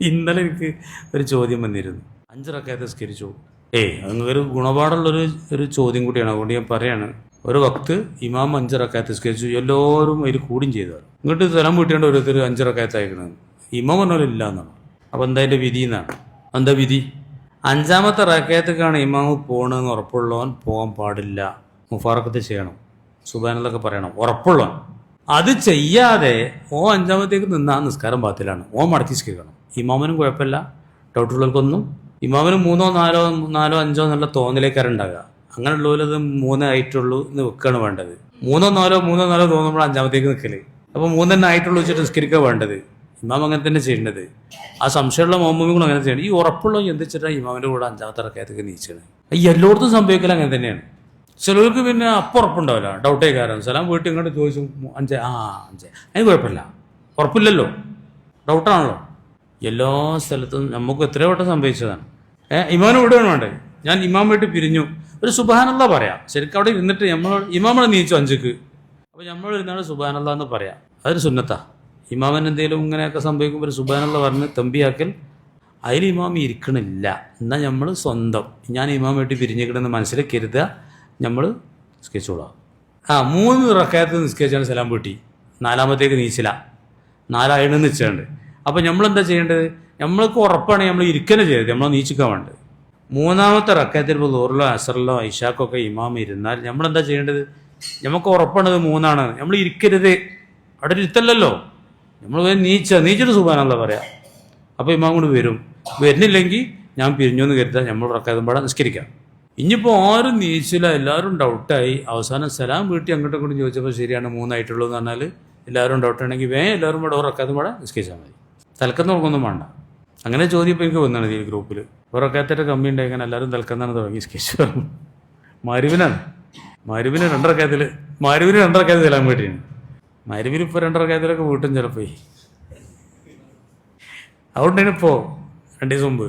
ഇന്നലെ എനിക്ക് ഒരു ചോദ്യം വന്നിരുന്നു, 5 റക്അത്ത് നിസ്കരിച്ചു. അങ്ങൊരു ഗുണപാടുള്ളൊരു ചോദ്യം കൂടിയാണ്. അതുകൊണ്ട് ഞാൻ പറയാണ്, ഒരു വക്ത് ഇമാം 5 റക്അത്ത് നിസ്കരിച്ചു, എല്ലാവരും അതിൽ കൂടും ചെയ്തു. ഇങ്ങോട്ട് സ്ഥലം വീട്ടേണ്ട ഓരോരുത്തർ 5 റക്അത്ത് അയക്കണമെന്ന് ഇമാം പറഞ്ഞാലും ഇല്ല എന്നാണ്. അപ്പോൾ എന്താ അതിൻ്റെ വിധി എന്നാണ്. എന്താ വിധി? 5ാമത്തെ റക്അത്തേക്കാണ് ഇമാം പോകണമെന്ന് ഉറപ്പുള്ളവൻ പോകാൻ പാടില്ല, മുഫാറക്കത്ത് ചെയ്യണം, സുബ്ഹാനല്ലാഹ് പറയണം, ഉറപ്പുള്ളവൻ. അത് ചെയ്യാതെ 5ാമത്തേക്ക് നിന്നാൽ നിസ്കാരം ബാത്തിലാണ്, മടക്കി നിസ്കരിക്കണം. ഇമാമിനും കുഴപ്പമില്ല, ഡൗട്ടുള്ളവർക്കൊന്നും. ഇമാമിന് 3, 4, 5 എന്നുള്ള തോന്നലേക്കാരുണ്ടാകുക. അങ്ങനെയുള്ളവരത് 3 ആയിട്ടുള്ളൂ എന്ന് വെക്കുകയാണ് വേണ്ടത്. 3, 4 തോന്നുമ്പോൾ 5ാമത്തേക്ക് നിൽക്കല്. അപ്പോൾ 3 തന്നെ ആയിട്ടുള്ളൂ വെച്ചിട്ട് നിസ്കരിക്കുക വേണ്ടത്. ഇമാം അങ്ങനെ തന്നെ ചെയ്യേണ്ടത്. ആ സംശയമുള്ള മോമിനും അങ്ങനെ ചെയ്യണം. ഈ ഉറപ്പുള്ള എന്തിച്ചിട്ടാണ് ഇമാമിൻ്റെ കൂടെ 5ാമത്തെ റക്അത്തേക്ക് നീച്ചത്. ഈ എല്ലായിടത്തും സംഭവിക്കൽ അങ്ങനെ തന്നെയാണ്. ചിലർക്ക് പിന്നെ അപ്പം ഉറപ്പുണ്ടാവില്ല, ഡൗട്ടേ കാരണം സലാം വീട്ടിൽ ഇങ്ങോട്ട് ചോദിച്ചു 5 അതിന് കുഴപ്പമില്ല, ഉറപ്പില്ലല്ലോ, ഡൗട്ടാണല്ലോ. എല്ലാ സ്ഥലത്തും നമുക്ക് എത്രയോ വട്ടം സംഭവിച്ചതാണ്. ഇമാമിനെ വിടുകയാണ് വേണ്ടത്. ഞാൻ ഇമാം വീട്ടിൽ പിരിഞ്ഞു, ഒരു സുബ്ഹാനല്ലാഹ് പറയാം. ശരിക്കും അവിടെ ഇരുന്നിട്ട് ഇമാമിനെ നീച്ചു 5ക്ക്, അപ്പോൾ നമ്മൾ ഇരുന്നാണ് സുബ്ഹാനല്ലാഹ് എന്ന് പറയാം. അതൊരു സുന്നത്താ. ഇമാമിന് എന്തെങ്കിലും ഇങ്ങനെയൊക്കെ സംഭവിക്കുമ്പോൾ ഒരു സുബ്ഹാനല്ലാഹ് പറഞ്ഞ് തമ്പിയാക്കൽ, അതിൽ ഇമാം ഇരിക്കണില്ല. എന്നാൽ നമ്മൾ സ്വന്തം ഞാൻ ഇമാം വീട്ടിൽ പിരിഞ്ഞിക്കണമെന്ന് മനസ്സിൽ കരുതുക, നമ്മൾ നിസ്കരിച്ചോളാം. 3 റക്അത്ത് നിസ്കരിച്ചാണ് സലാം വീട്ടി, 4ാമത്തേക്ക് നീച്ചില്ല, 4 നിശ്ചയുണ്ട്. അപ്പോൾ നമ്മളെന്താ ചെയ്യേണ്ടത്? നമ്മൾക്ക് ഉറപ്പാണെങ്കിൽ നമ്മൾ ഇരിക്കന്നെ ചെയ്യരുത്, നമ്മൾ നീച്ചിക്കാൻ വേണ്ടത്. 3ാമത്തെ റക്അത്തിൽ ഇപ്പോൾ ദുഹറിലോ അസറിലോ ഇശാക്കൊക്കെ ഇമാം ഇരുന്നാൽ നമ്മളെന്താ ചെയ്യേണ്ടത്? നമുക്ക് ഉറപ്പാണത് 3 നമ്മൾ ഇരിക്കരുത്, അവിടെ ഇരുത്തല്ലല്ലോ. നമ്മൾ നീച്ചിട്ട് സുബ്ഹാനല്ലാഹ് പറയാം. അപ്പോൾ ഇമാം കൊണ്ട് വരുന്നില്ലെങ്കിൽ ഞാൻ പിരിഞ്ഞു എന്ന് കരുതാൻ നമ്മൾ റക്അത്തും പാടാൻ നിസ്കരിക്കാം. ഇനിയിപ്പോൾ ആരും നീച്ചില്ല, എല്ലാവരും ഡൗട്ടായി. അവസാനം സലാം വീട്ടി അങ്ങോട്ടും ഇങ്ങോട്ടും ചോദിച്ചപ്പോൾ ശരിയാണ് 3 ആയിട്ടുള്ളൂ എന്ന് പറഞ്ഞാൽ എല്ലാവരും ഡൗട്ടാണെങ്കിൽ എല്ലാവരും കൂടെ റക്അത്തും പാടാൻ നിസ്കരിച്ചാൽ മതി, തലക്കന്ന് തുടങ്ങൊന്നും വേണ്ട. അങ്ങനെ ചോദ്യം ഇപ്പോൾ എനിക്ക് വന്നാണ് ഈ ഗ്രൂപ്പിൽ. റക്അത്തിൻ്റെ കമ്മി ഉണ്ടായിക്കാൻ എല്ലാവരും തലക്കന്നാണ് തുടങ്ങി നിസ്കരിച്ചു. മഗ്‌രിബിനാണ്, മഗ്‌രിബിന് 2 റക്അത്ത് സലാം വീട്ടിയാണ്. മഗ്‌രിബിന് ഇപ്പോൾ 2 റക്അത്തിലൊക്കെ വീട്ടും ചിലപ്പോൾ. അതുകൊണ്ടാണ് ഇപ്പോൾ 2 ദിവസം മുമ്പ്